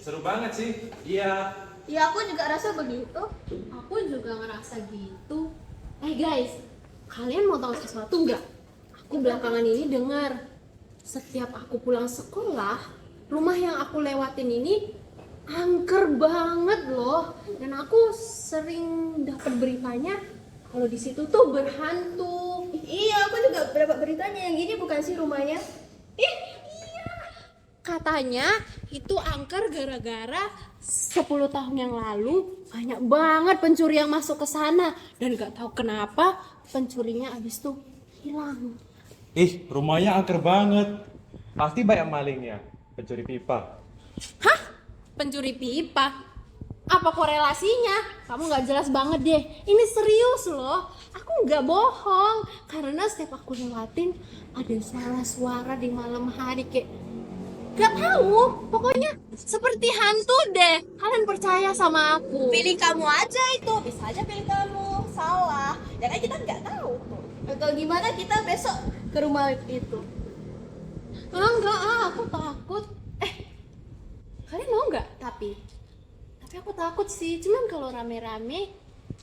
seru banget sih. Iya. Ya aku juga rasa begitu. Aku juga ngerasa gitu. Guys, kalian mau tahu sesuatu nggak? Aku belakangan ini dengar setiap aku pulang sekolah, rumah yang aku lewatin ini angker banget loh. Dan aku sering dapat beritanya kalau di situ tuh berhantu. Iya, aku juga dapat beritanya yang gini bukan sih rumahnya? Iya. Katanya itu angker gara-gara 10 tahun yang lalu banyak banget pencuri yang masuk ke sana dan gak tahu kenapa pencurinya abis itu hilang. Ih, rumahnya angker banget. Pasti banyak malingnya. Pencuri pipa. Hah? Pencuri pipa? Apa korelasinya? Kamu gak jelas banget deh. Ini serius loh. Aku gak bohong. Karena setiap aku lewatin ada suara-suara di malam hari kayak gak tahu. Pokoknya seperti hantu deh. Kalian percaya sama aku? Pilih kamu aja itu, bisa aja pilih kamu. Salah. Ya kan kita nggak tahu tuh. Atau gimana kita besok ke rumah itu? Enggak, aku takut. Kalian mau nggak? Tapi aku takut sih. Cuman kalau rame-rame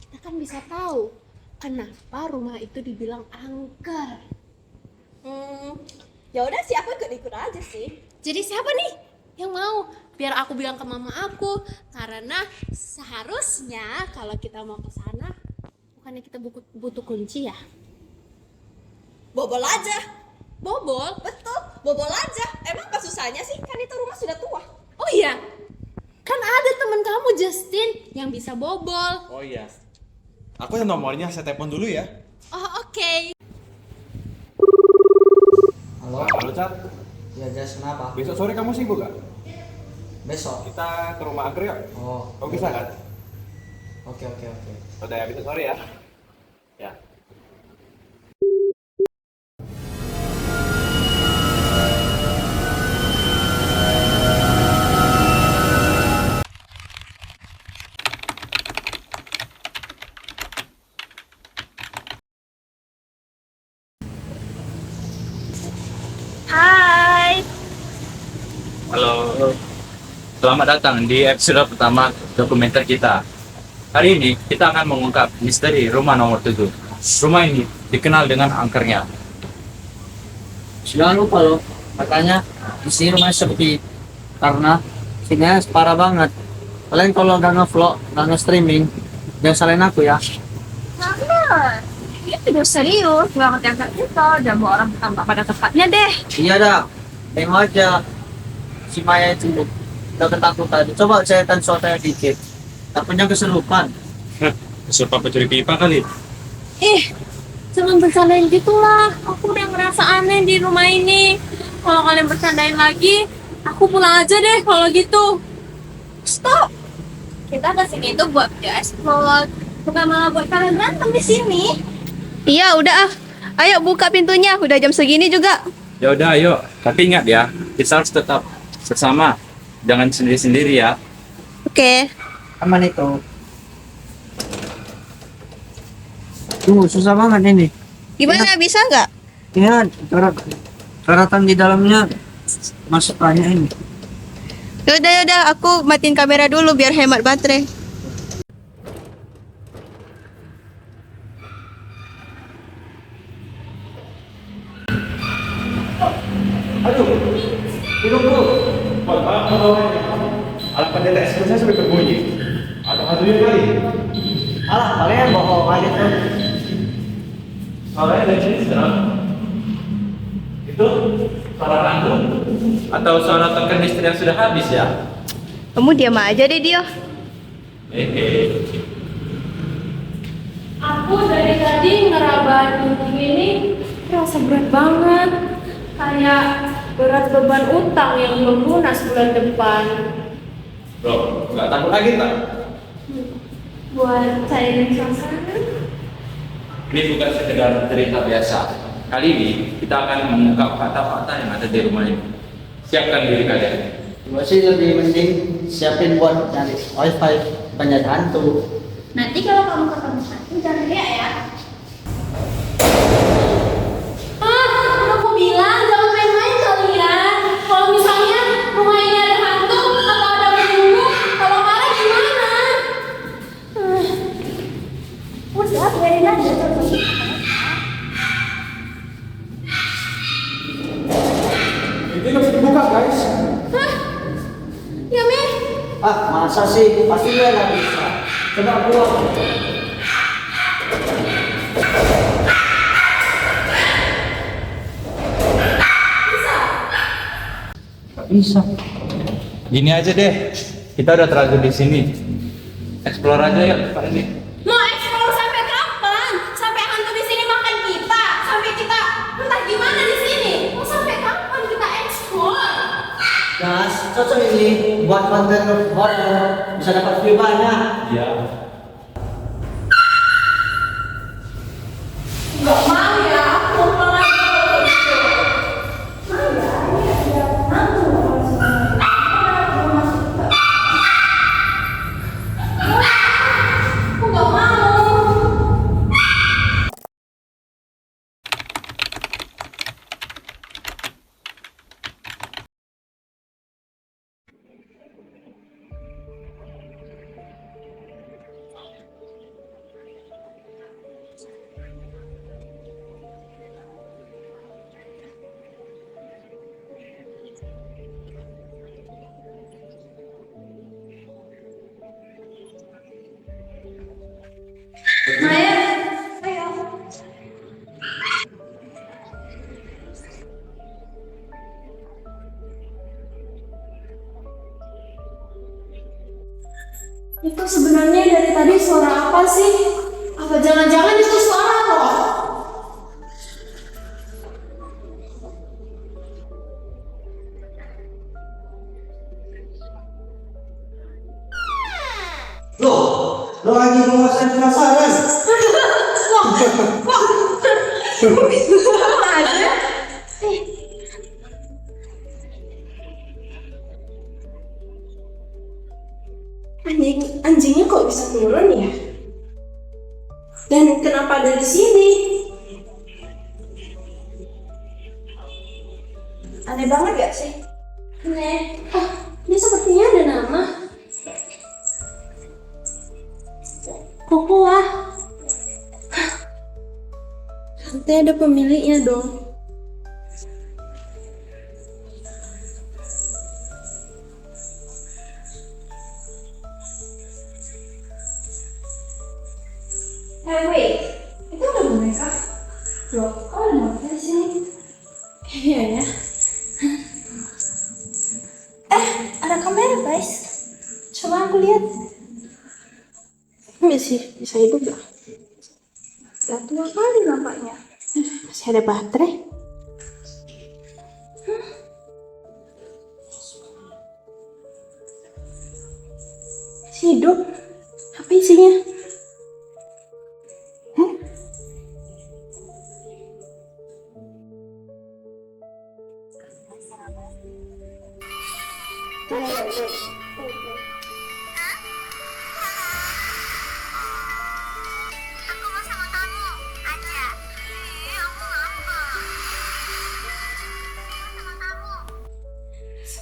kita kan bisa tahu kenapa rumah itu dibilang angker. Ya udah sih, aku ikut-ikut aja sih. Jadi siapa nih yang mau? Biar aku bilang ke mama aku. Karena seharusnya kalau kita mau ke sana, bukannya kita butuh kunci ya? Bobol aja. Bobol? Betul, bobol aja. Emang apa susahnya sih? Kan itu rumah sudah tua. Oh iya, kan ada teman kamu Justin yang bisa bobol. Oh iya. Aku yang nomornya saya telepon dulu ya. Oh oke. Halo, Halo, Cat. ya Jas, kenapa? Besok sore kamu sibuk gak? Besok? Kita ke rumah angker yuk. Oh, Kamu bisa kan? oke. Udah ya, besok sore ya. Ya. Hai. Halo, selamat datang di episode pertama dokumenter kita. Hari ini kita akan mengungkap misteri rumah nomor 7. Rumah ini dikenal dengan angkernya. Jangan lupa loh, katanya di sini rumahnya sepi karena sini parah banget. Kalian kalau nggak ngevlog, nggak nge-streaming, jangan salahin aku ya. Nah, ini udah serius, nggak ngetiak kita, udah bawa orang tampak pada tempatnya deh. Iya dah, tengok aja si Maya itu udah ketakutan. Coba ceritain suaranya dikit. Takutnya keserupan. Kesurupan pencuri pipa kali. Jangan bercandain gitulah. Aku udah ngerasa aneh di rumah ini. Kalau kalian bercandain lagi, aku pulang aja deh kalau gitu. Stop. Kita kesini tuh buat video explore, bukan malah buat kalian berantem di sini. Iya, udah ah. Ayo buka pintunya, udah jam segini juga. Ya udah, ayo. Tapi ingat ya, kita harus tetap bersama. Jangan sendiri-sendiri ya. Oke. Aman itu. Susah banget ini. Gimana, bisa nggak? Ya, karatan di dalamnya masuk banyak ini. Yaudah, aku matiin kamera dulu biar hemat baterai. Alat pendeteksi saya sampai berbunyi. Ada hantunya kali. Alah, kalian bohong aja tuh. Suaranya dari sini sekarang. Itu suara hantu atau suara token listrik yang sudah habis ya? Kamu diam aja deh, Dio. Aku dari tadi ngeraba ini rasa berat banget. Kayak berat beban utang yang belum lunas bulan depan. Bro, nggak takut lagi tak? Buat cairin suasana. Ini bukan sekedar cerita biasa. Kali ini kita akan mengungkap fakta-fakta yang ada di rumah ini. Siapkan diri kalian. Gue sih lebih mending siapin buat cari wifi banyak hantu. Nanti kalau kamu ketemu hantu jangan lihat ya. Aku bilang jangan main-main kalian. Kalau misalnya rumah ini ada hantu atau ada Ah, masa sih? Pasti dia nggak bisa. Coba buat. Bisa. Gini aja deh, kita udah terlanjur di sini. Explore aja ya hari ini. Mau explore sampai kapan? Sampai hantu di sini makan kita? Sampai kita entah gimana di sini? Mau sampai kapan kita explore? Gas, cocok ini buat konten horror, bisa dapat view banyak. Iya. Nggak mau ya, aku mau pulang lagi kalau gitu. Aku nggak mau. Itu sebenarnya dari tadi suara apa sih? Apa jangan-jangan itu suara roh? Lo lagi menguasai penasaran. Anjingnya kok bisa turun ya? Dan kenapa ada di sini? Aneh banget gak sih? Aneh. Oh, dia sepertinya ada nama. Kokoa. Nanti ada pemiliknya dong. Wait, itu ada boneka? Loh, kok ada boneka di sini? Iya ya. Ada kamera guys. Coba aku lihat. Bisa hidup gak? Gak tua kali nampaknya. Masih ada baterai. Masih hidup. Apa isinya?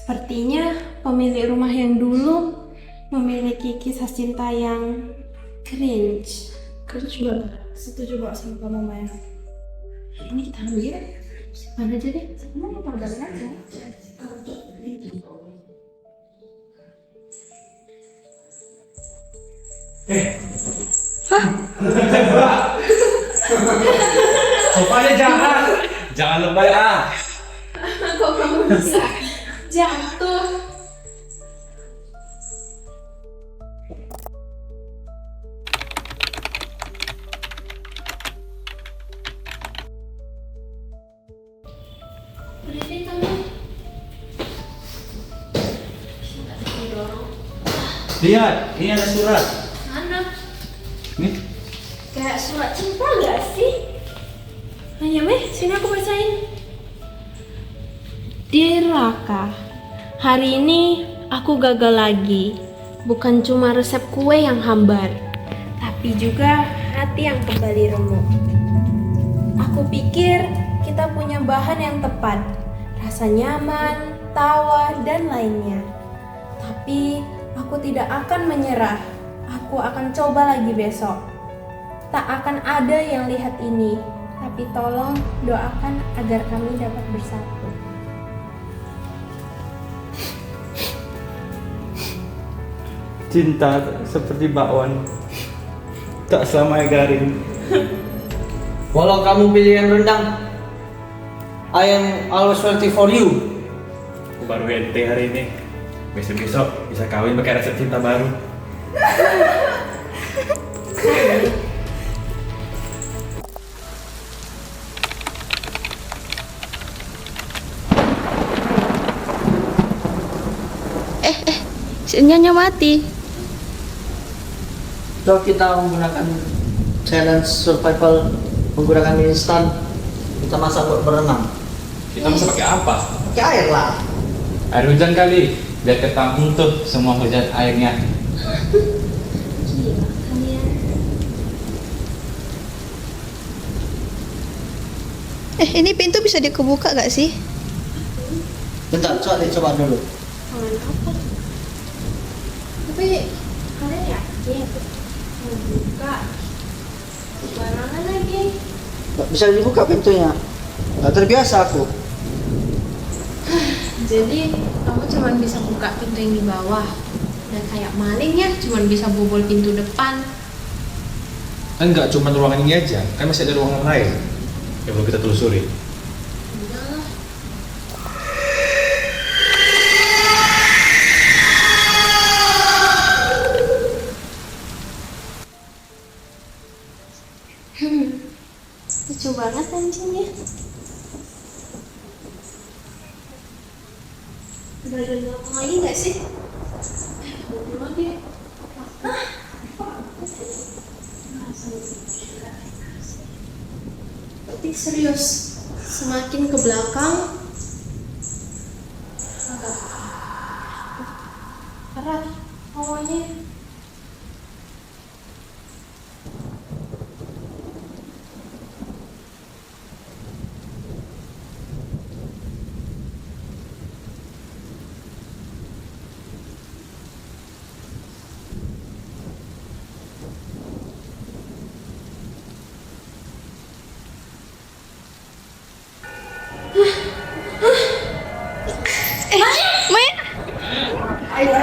Sepertinya pemilik rumah yang dulu memiliki kisah cinta yang cringe. Cringe banget. Setuju banget sama kamu, Maya. Ini kita ambil. Mana aja deh? Mana padarin aja. Sofanya jangan lebay ah. Kok kamu bisa jatuh? Berdiri kamu. Lihat, ini ada surat. Mana? Nih. Kayak surat cinta gak sih? Hanya Meh, sini aku bacain. Dear Raka, hari ini aku gagal lagi. Bukan cuma resep kue yang hambar, tapi juga hati yang kembali remuk. Aku pikir kita punya bahan yang tepat, rasa nyaman, tawa, dan lainnya. Tapi aku tidak akan menyerah. Aku akan coba lagi besok. Tak akan ada yang lihat ini, tapi tolong doakan agar kami dapat bersatu. Cinta seperti bakwan, tak selamanya garing. Walau kamu pilih yang rendang, I am always waiting for you. Aku baru ente hari ini. Besok-besok bisa kawin pakai resep cinta baru. Sinyalnya mati. So kita menggunakan challenge survival menggunakan mie instan. Kita masak buat berenang. Kita bisa pakai apa? Pakai air lah. Air hujan kali, biar ketampung tuh semua hujan airnya. Gila kalian. Ini pintu bisa dikebuka gak sih? Bentar, coba dulu. Kalian apa? Tapi kalian yakin mau buka? Sembarangan lagi. Nggak bisa dibuka pintunya. Nggak terbiasa aku. Jadi kamu cuma bisa buka pintu yang di bawah. Dan kayak maling ya, cuma bisa bobol pintu depan. Kan nggak cuma ruangan ini aja, kan masih ada ruangan lain yang perlu kita telusuri. Udahlah. Lucu banget anjingnya. Udah ada ngomong lagi gak sih? Ngobrol lagi. Tapi serius, semakin ke belakang agak parah awalnya. Maya,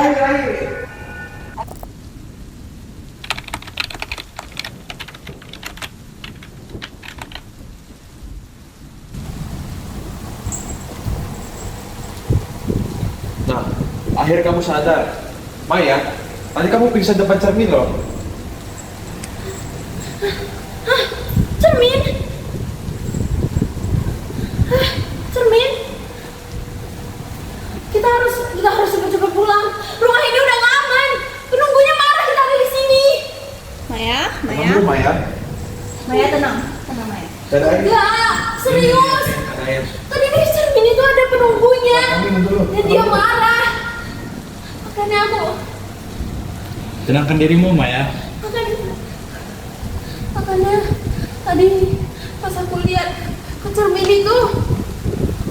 Nah, akhirnya kamu sadar. Maya, tadi kamu pingsan depan cermin loh. cermin. Cermin. Kita harus cepet-cepet pulang. Rumah ini udah gak aman. Penunggunya marah kita ada di sini. Maya, Tenang dulu, Maya. Maya tenang Maya. Dan air. Enggak, serius. Ada air. Tadi di cermin itu ada penunggunya. Kamu minum dulu. Dan dia marah. Makanya aku Tenangkan dirimu, Maya. makanya tadi pas aku lihat ke cermin itu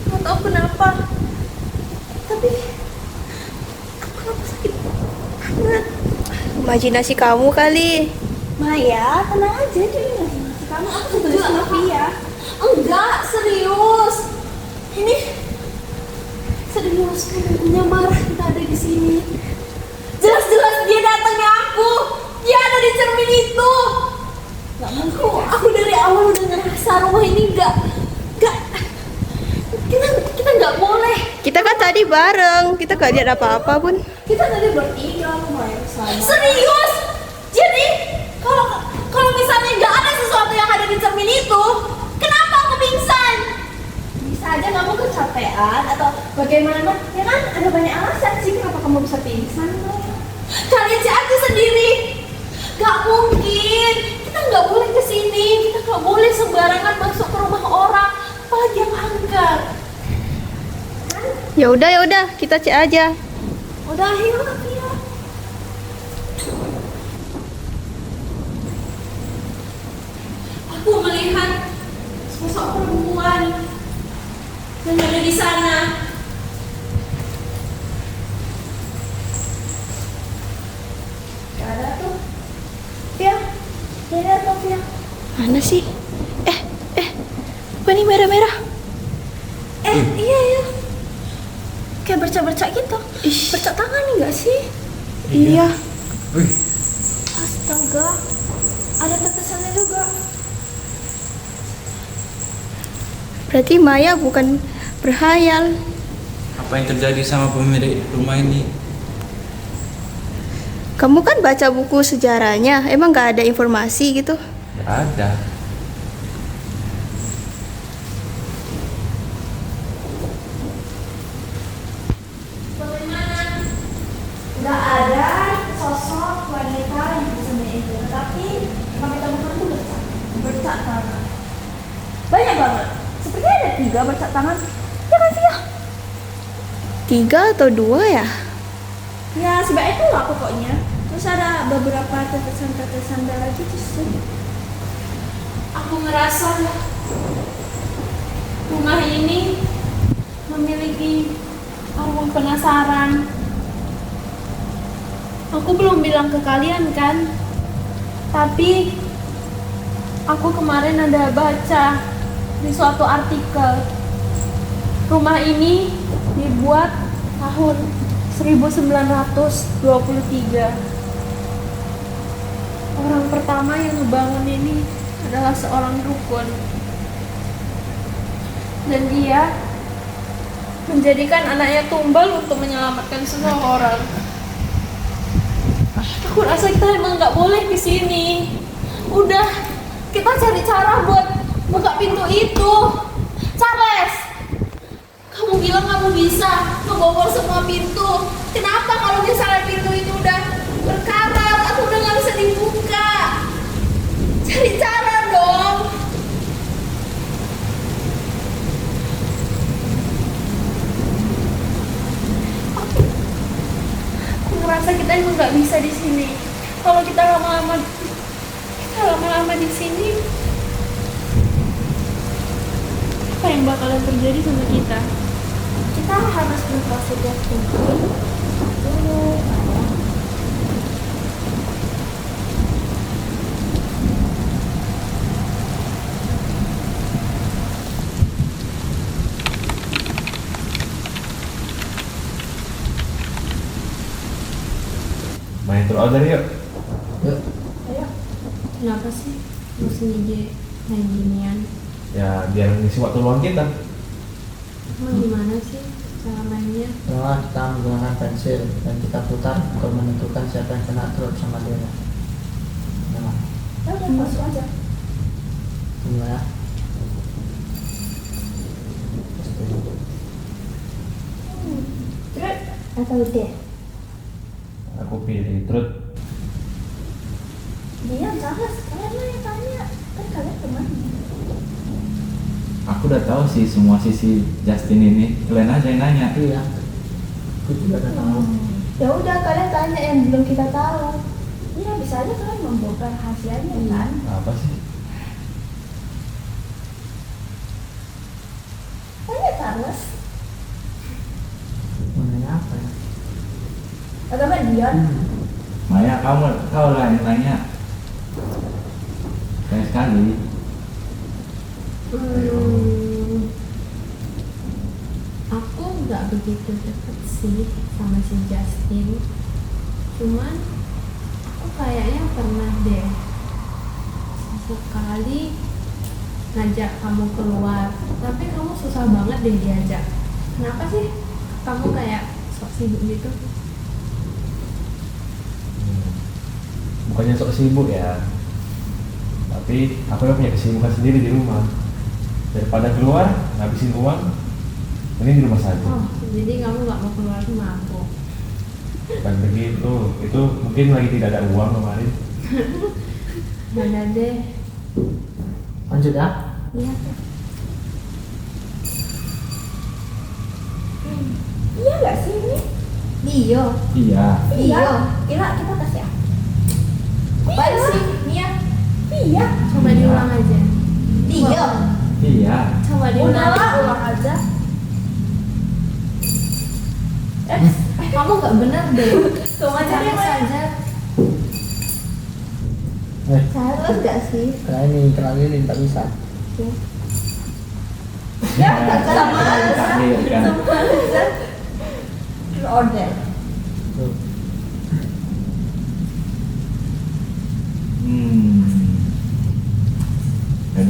nggak tahu kenapa, tapi kenapa sakit banget. Imajinasi kamu kali. Maya, tenang aja, itu imajinasi kamu. Aku setuju sama Via. Enggak, serius. Ini serius, penunggunya marah kita ada di sini. Jelas-jelas dia datangnya aku. Dia ada di cermin itu. Aku dari awal udah ngerasa rumah ini nggak kita nggak boleh. Kita kan tadi bareng, kita nggak lihat apa-apa pun. Kita tadi bertiga, lumayan sama. Serius? Jadi kalau misalnya nggak ada sesuatu yang ada di cermin itu, kenapa aku pingsan? Bisa aja kamu kecapean atau bagaimana? Ya kan ada banyak alasan sih kenapa kamu bisa pingsan. Kalian cek aja sendiri. Gak mungkin. Kita nggak boleh kesini. Kita nggak boleh sembarangan masuk ke rumah orang, apalagi yang angker. Ya udah, kita cek aja. Udah, ayo. Aku melihat sosok perempuan yang ada di sana. Gak ada tuh. Pia, gak ada tuh, Pia. Mana sih? Apa nih merah-merah? Iya. Kayak bercak-bercak gitu. Bercak tangan nih gak sih? Iya. Wih, Astaga, ada tetesannya juga. Berarti Maya bukan berhayal. apa yang terjadi sama pemilik rumah ini? Kamu kan baca buku sejarahnya, emang gak ada informasi gitu? Gak ada. Gak ada sosok wanita yang seperti itu, tapi kami temukan tuh bercak tangan. Banyak banget. Sepertinya ada 3 bercak tangan. Ya kan sih ya? 3 atau 2 ya? Ya sebaik itu lah pokoknya. Terus ada beberapa tetesan-tetesan darah gitu sih. Aku ngerasa rumah ini memiliki arwah penasaran. Aku belum bilang ke kalian kan, tapi aku kemarin ada baca di suatu artikel. Rumah ini dibuat tahun 1923. Orang pertama yang ngebangun ini adalah seorang dukun. Dan dia menjadikan anaknya tumbal untuk menyelamatkan semua orang. Aku rasa kita emang nggak boleh di sini. Udah, kita cari cara buat buka pintu itu. Charles, kamu bilang kamu bisa ngebobol semua pintu. Kenapa kalau misalnya pintu itu udah berkarat atau udah nggak bisa dibuka? Cari cara dong. Aku ngerasa kita emang nggak bisa di sini. Kalau kita lama-lama di sini, apa yang bakalan terjadi sama kita? Kita harus buka setiap pintu dulu. Main order yuk. Yuk. Ayo. Kenapa sih mesti kayak ginian? Ya biar ngisi waktu luang kita. Emang gimana sih cara mainnya? Setelah kita menggunakan pensil dan kita putar untuk menentukan siapa yang kena truk sama dia. Nah, Ya udah masuk aja. tunggu ya. Terus atau dia? Aku pilih terus. Dia Charles, kalian lah yang tanya. Kan kalian teman. Aku udah tahu sih semua sisi Justin ini. Kalian aja yang nanya. Iya. Aku juga udah tahu. Ya udah kalian tanya yang belum kita tahu. Iya bisa aja kalian membongkar rahasianya kan? Apa sih? Tanya Charles. Mau nanya apa ya? Agama Dion. Maya, kau lah yang nanya. Sayang sekali. Aku nggak begitu deket sih sama si Justin. Cuman aku kayaknya pernah deh sekali ngajak kamu keluar, tapi kamu susah banget deh diajak. Kenapa sih? Kamu kayak sok sibuk gitu? Bukannya sok sibuk ya, tapi aku yang punya kesibukan sendiri di rumah. Daripada keluar ngabisin uang, ini di rumah saja. Oh, jadi kamu nggak mau keluar sama aku? Bukan begitu, itu mungkin lagi tidak ada uang kemarin. Mana deh? Lanjut ya. Iya. Iya nggak sih ini? Dio. Iya. Iya. Kira kita kasih apa? Apa sih? Mia. Iya. Coba diulang aja. Dio. Iya. Coba diulang. Udahlah ulang aja. Kamu nggak benar deh. Tunggu aja deh, Maya. saja. Charles gak sih? Kayak ini terlalu lilin tak bisa. Ya, sama Takdir kan. order. Tuh.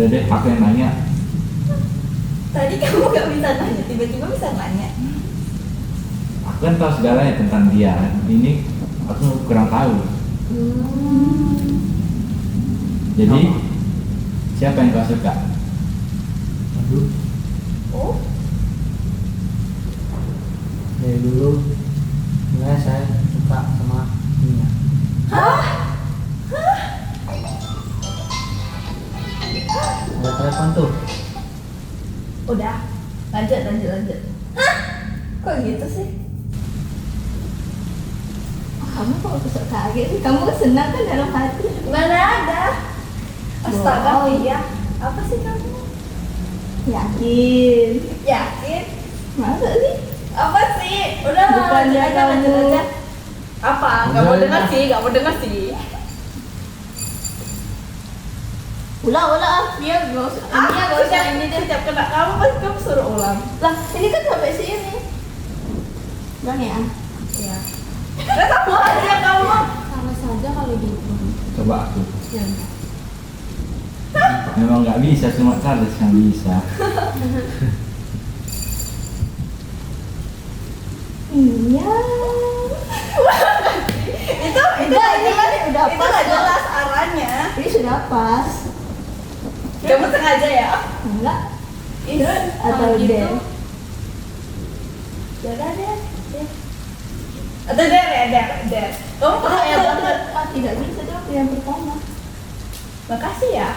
Udah deh, aku yang nanya. Tadi kamu gak bisa nanya, tiba-tiba bisa nanya. Aku kan tahu segalanya tentang dia. Ini aku kurang tahu. Jadi siapa yang kau suka? Aduh, Oh, dari dulu mulai saya suka sama Nia. Ada telepon tuh. udah. Lanjut. Hah? Kok gitu sih? Kamu kok bisa kaget sih? Kamu senang kan dalam hati? Mana ada? Astaga, iya. Apa sih kamu? Yakin? Masa sih? Apa sih? Udah lah, Bukannya lanjut kamu- aja. Apa? Gak mau dengar sih. Ulang. Dia gak usah ini deh. Setiap kena kamu pasti kamu suruh ulang. Lah, ini kan sampai sini. Ulang ya? Iya. Gak tahu aja kamu. Salah saja kalau gitu. Coba aku. Ya. Memang nggak bisa, cuma Charles yang bisa. Iya. itu udah pas. Itu gak jelas arahnya. Ini sudah pas. Kamu sengaja ya? Enggak. Itu atau Kalau gitu, deh. Ya udah deh. Atau der. Kamu percaya banget. Tidak bisa dong yang pertama. Makasih ya.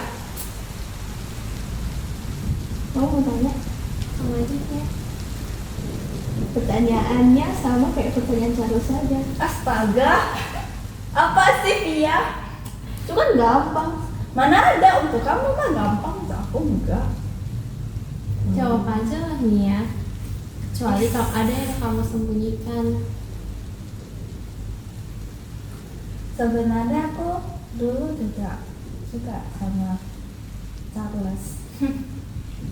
Kamu mau tanya? sama aja ya. Pertanyaannya sama kayak pertanyaan Charles saja. Astaga, apa sih Pia? Itu kan gampang. Mana ada untuk kamu mah gampang, untuk aku enggak. Jawab aja lah Nia. Kecuali kalau ada yang kamu sembunyikan. Sebenarnya aku dulu juga suka sama Charles.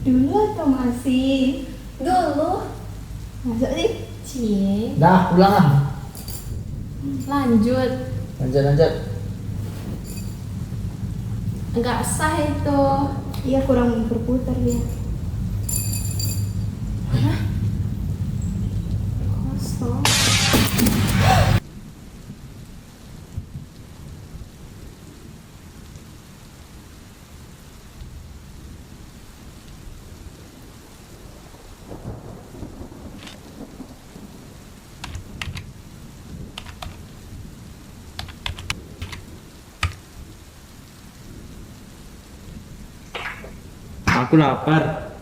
Dulu atau masih? Dulu. Masa sih? Cie, Dah, pulang ah. lanjut. Lanjut. Nggak sah itu. Iya, kurang berputar dia. Kosong. Aku lapar.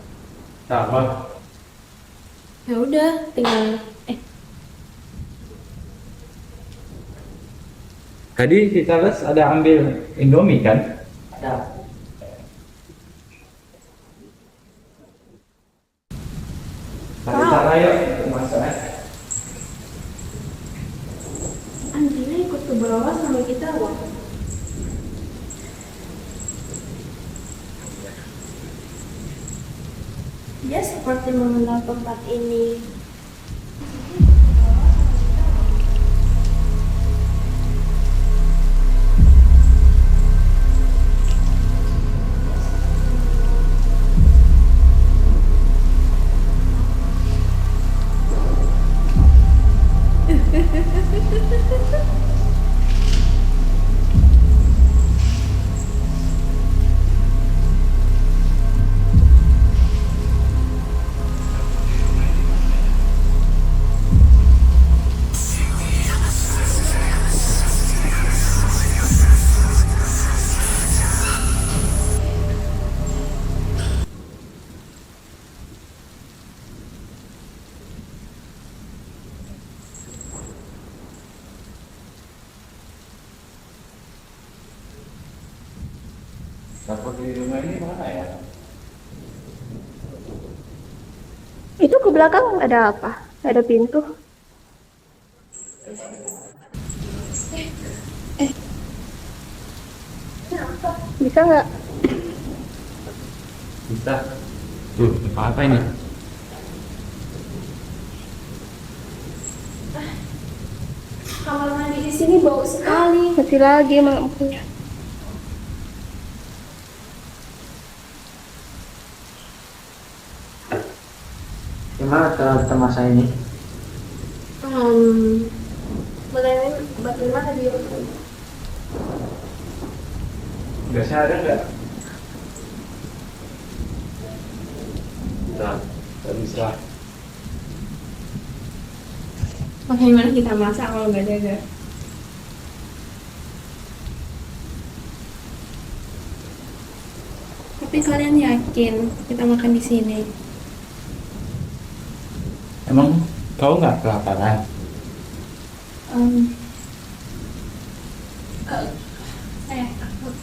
Sama. Ya udah, tinggal Tadi si Charles ada ambil Indomie kan? Ada. Tapi cara yuk masak. Andina ikut ke bawah sama kita loh. Dia seperti mengenal tempat ini. Dapur di rumah ini mana ya? Itu ke belakang ada apa? Ada pintu. Bisa nggak? Bisa. Tuh, apa ini? Kamar mandi di sini bau sekali. Masih lagi lampunya. Gimana kita masa ini? Bagaimana tadi? Gasnya ada nggak? Nah, nggak bisa. Bagaimana kita masak kalau nggak ada gas? Tapi kalian yakin kita makan di sini? Emang kau nggak kelaparan? Em,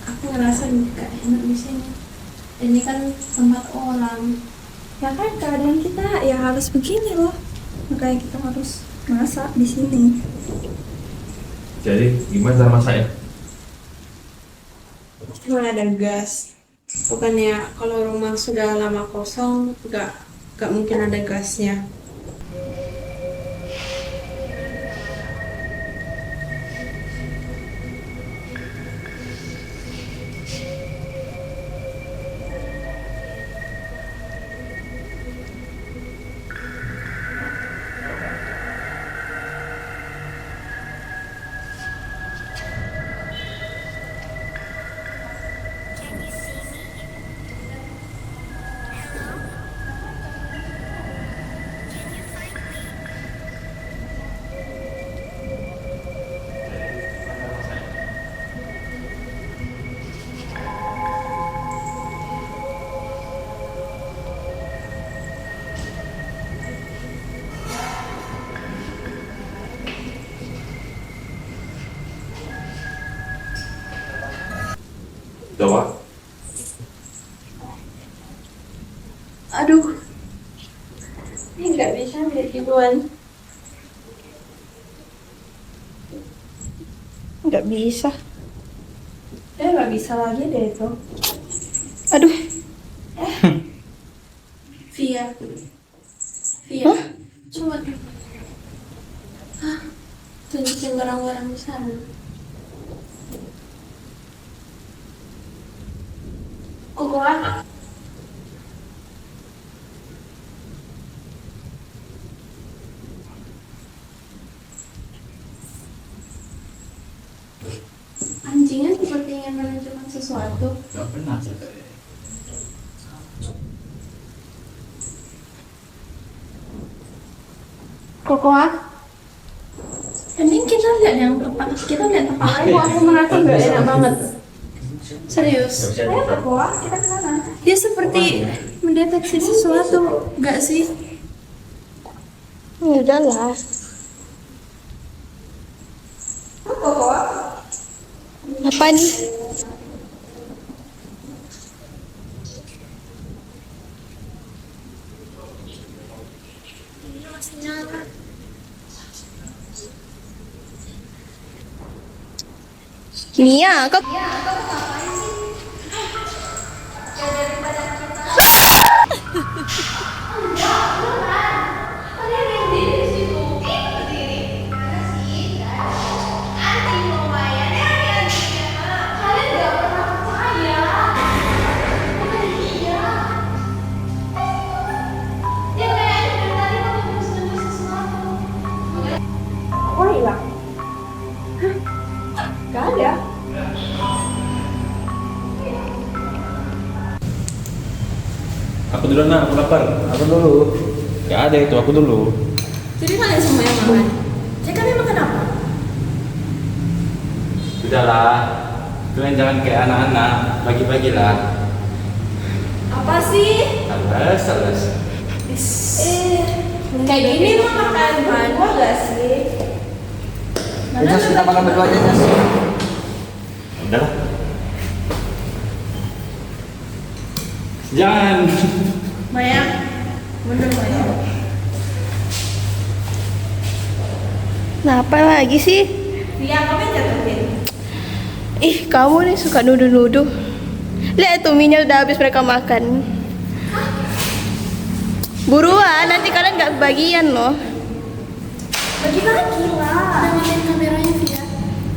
aku ngerasa nggak enak di sini. Ini kan tempat orang. Ya kan keadaan kita ya harus begini loh. Makanya kita harus masak di sini. Jadi gimana cara masaknya? Cuma ada gas. Bukannya kalau rumah sudah lama kosong, nggak mungkin ada gasnya. Coba. Aduh, ini nggak bisa lihat gituan. Nggak bisa. Nggak bisa lagi deh itu. Aduh. Via. Coba deh. Tunjukin barang-barang di sana. Kuat. Anjingnya seperti ingin menunjukkan sesuatu. Nggak pernah. Kokoa. Ini kita lihat yang tempat lain. Aku merasa nggak enak banget. Serius. Ayo Kokoa, kita ke sana. Dia seperti mendeteksi sesuatu, nggak sih? Ya udahlah. Kokoa. Apa nih? Mia, kok gak ada. Aku dulu nak, aku lapar. Aku dulu. Gak ada itu, aku dulu. Jadi kalian semua yang makan. Jadi kalian makan apa? Sudahlah, kalian jangan kayak anak-anak, bagi-bagilah. Apa sih? Alas. Kayak gini mah makan berdua gak sih? Udah kita makan berdua aja Jas. Udahlah. Jangan. Banyak. Bener banyak. Nah, apa lagi sih? Dia kamu yang jatuhin. Ih, kamu nih suka nuduh-nuduh. Lihat tuh minyak udah habis mereka makan. Buruan, nanti kalian nggak kebagian loh. Bagi-bagi lah. Matiin kameranya Via.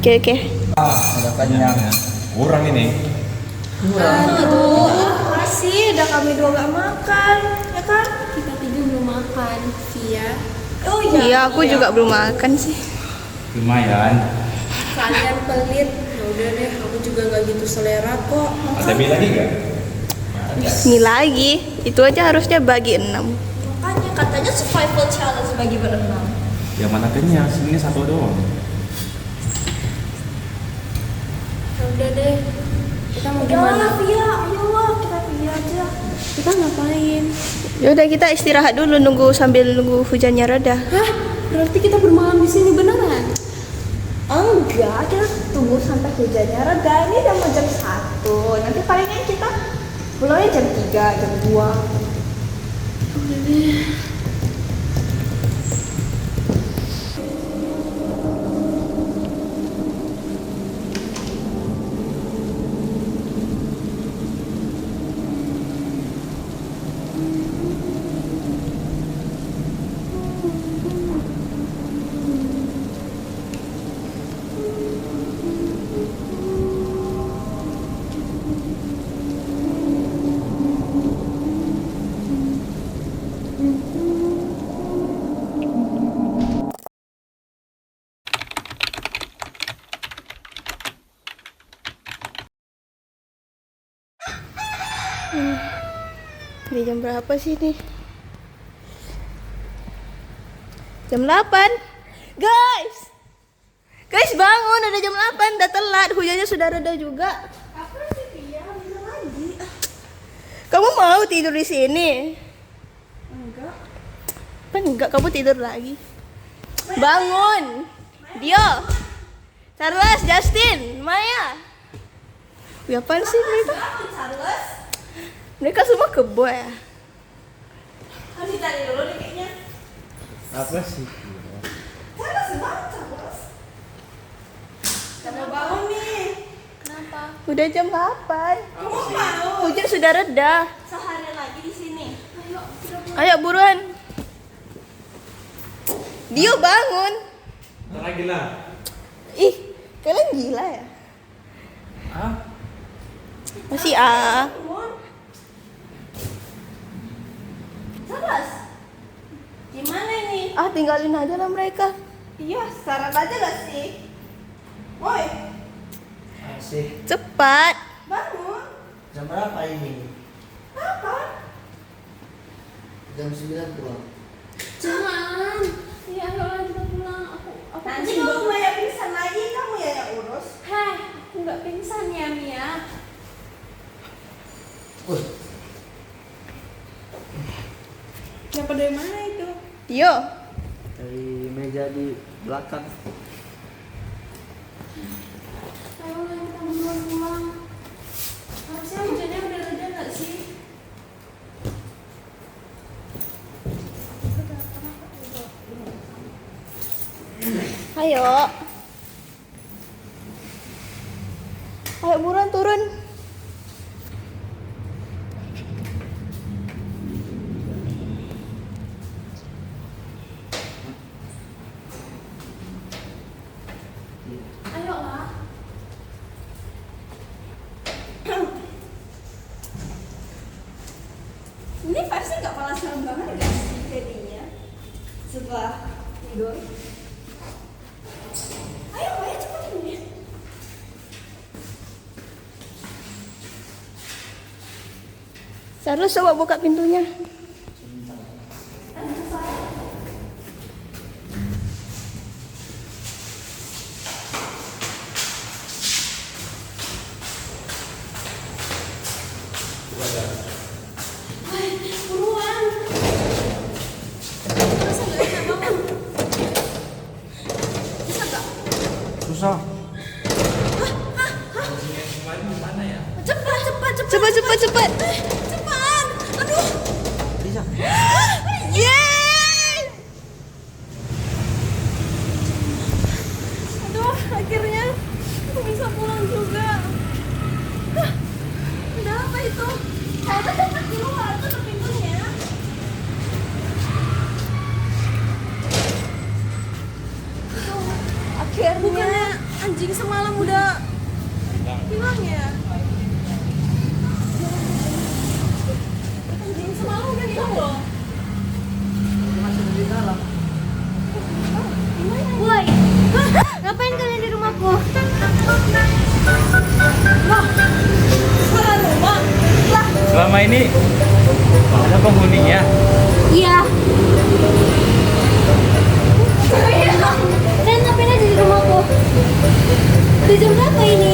Oke. Udah kenyang. Kurang ini. Aduh, masih udah kami dua gak makan, ya kan? Kita tiga belum makan. makan, Via. Oh Iya, aku juga belum makan sih. Lumayan. Kalian pelit. Ya udah deh, aku juga nggak gitu selera kok. Ada mie lagi nggak? Ini lagi, itu aja harusnya bagi 6. Makanya katanya survival challenge bagi berenam. Yang mana kenyang? Sini satu doang. Ya udah deh, kita mau Gimana gimana? Via? Ayolah kita pergi aja. Kita ngapain? Yaudah kita istirahat dulu sambil nunggu hujannya reda. Hah? Berarti kita bermalam di sini beneran? Enggak, kita tunggu sampai hujannya reda. Ini udah mau jam 1. Nanti palingnya kita pulangnya jam 3, jam 2. Udah deh. Ini jam berapa sih nih? Jam 8. Guys! Guys bangun, udah jam 8, udah telat. Hujannya sudah reda juga. Apa sih Via? Bisa lagi. Kamu mau tidur di sini? Enggak. Apa enggak, kamu tidur lagi. Bangun! Dio! Charles, Justin, Maya. Ya apaan sih mereka? Charles, Mereka semua kebo ya? harus dicari dulu nih kayaknya. Apa sih? Charles, bangun Charles. Kamu bangun nih. Kenapa? Udah jam 8. Kamu mau? Hujan sudah reda. Seharian lagi di sini. Ayo, kita pulang. Ayo buruan. Dio bangun. Lagi lah. Ih, kalian gila ya? Ah, Masih ah. Charles, gimana ini? Ah, tinggalin aja lah mereka. Iya, saran aja gak sih? Woi, Asik. Cepat. bangun. Jam berapa ini? Kapan? Jam 9 pulang. Jangan. Ya ayolah kita pulang. Aku Nanti kalau Maya pingsan lagi, kamu ya yang urus. Heh, aku nggak pingsan ya Mia. Dapat dari mana itu? Dio. Dari meja di belakang. Ayolah kita buruan pulang. Harusnya hujannya udah reda nggak sih? Ayo. Ayo buruan turun. Ayolah. Ini pasti nggak panas serem banget gak sih jadinya? Setelah tidur. Ayo Maya cepat ini. Charles, coba buka pintunya. Buruan. Masa nggak enak banget? Bisa nggak? Susah. Cepat, cepat, cepat. Cepat, cepat, cepat. Cepat. Aduh. Bisa. Yeay! Aduh, akhirnya aku bisa pulang juga. Hah, ada apa itu? Ayo cepat keluar, tutup pintunya. Akhirnya bukannya anjing semalam udah hilang ya? Anjing semalam udah hilang loh. rumah ini ada penghuninya. Iya. Kalian ngapain aja di rumahku? Udah jam berapa ini?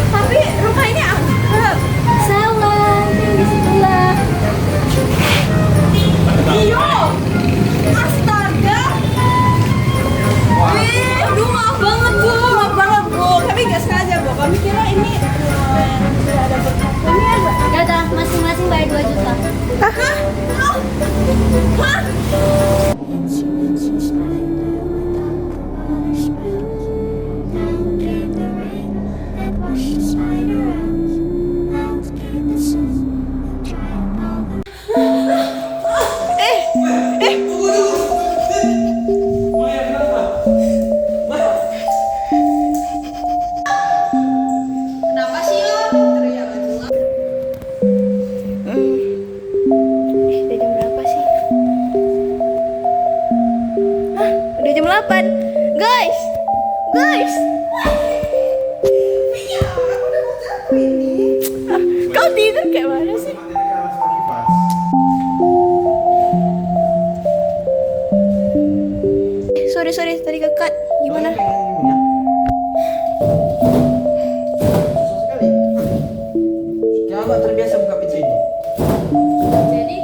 Tapi rumah ini angker. Salah, kan di sebelah. Iyo. Astaga. Aduh, maaf banget, Bu. Maaf banget, Bu. Kami nggak sengaja, Bu. Kami kira ini rumah yang sudah ada berkah. Ini ada. Ya udah, masing-masing bayar 2 juta. Hah? Oh. Hah? Kenapa sih lo? Teriak aja. Udah jam berapa sih? Hah? Udah jam 8. Guys! Guys! Ah, kau tidur kayak mana sih? Sorry, tadi kekat. Gimana? Kenapa terbiasa buka pintu ini? Jadi,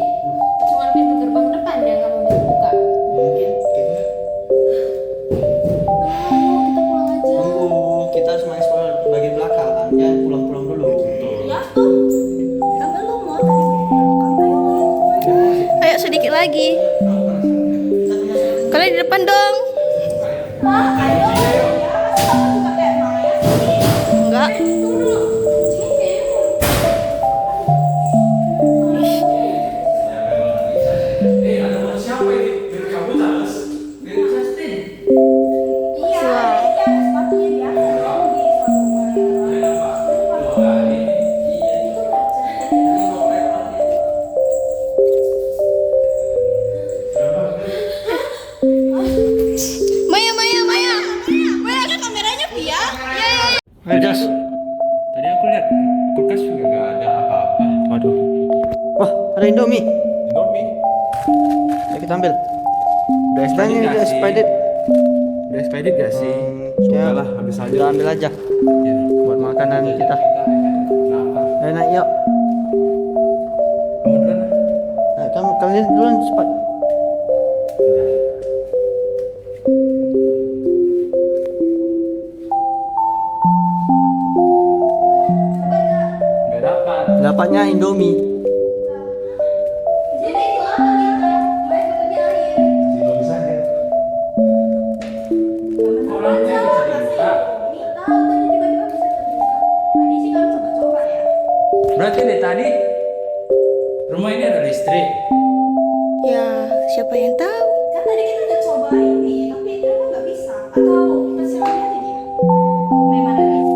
cuma pintu gerbang depan yang kamu bisa buka. Mungkin Kita pulang aja. tunggu, kita harus main sekolah bagian belakang. Jangan pulang-pulang dulu. Ya tuh. Kan belum mau tadi. Ayo sedikit lagi. Kalian di depan dong. Enggak. Maya, ada kameranya, Pia. Ayo Jas. Tadi aku lihat kulkas juga nggak ada apa-apa. Waduh. Wah, ada Indomie. Indomie. Ayo kita ambil. Udah Tanya udah expired. Udah expired gak sih? Ya, Sudahlah, habis aja. kita ambil aja Ya. buat makanan kita. Kenapa? Ayo naik yuk. Kamu duluan lah. Ayo, kalian duluan cepat. Nggak dapat. Dapatnya Indomie. Jadi itu apa kita? Bayar betulnya air. Belum bisa ya. Orangnya bisa dibuka. Tahu tadi tiba-tiba bisa terbuka. Tadi sih kan coba-coba ya. Berarti dari tadi rumah ini ada listrik. Ya, siapa yang tahu? Kan tadi kita udah coba ini, tapi ternyata nggak bisa. Atau kita siapin aja dia. Memang guys.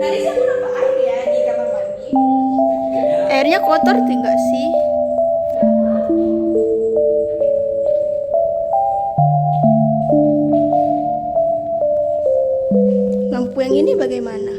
Tadi sih aku dapat air ya di kamar mandi. Airnya kotor tinggal sih. Lampu yang ini bagaimana?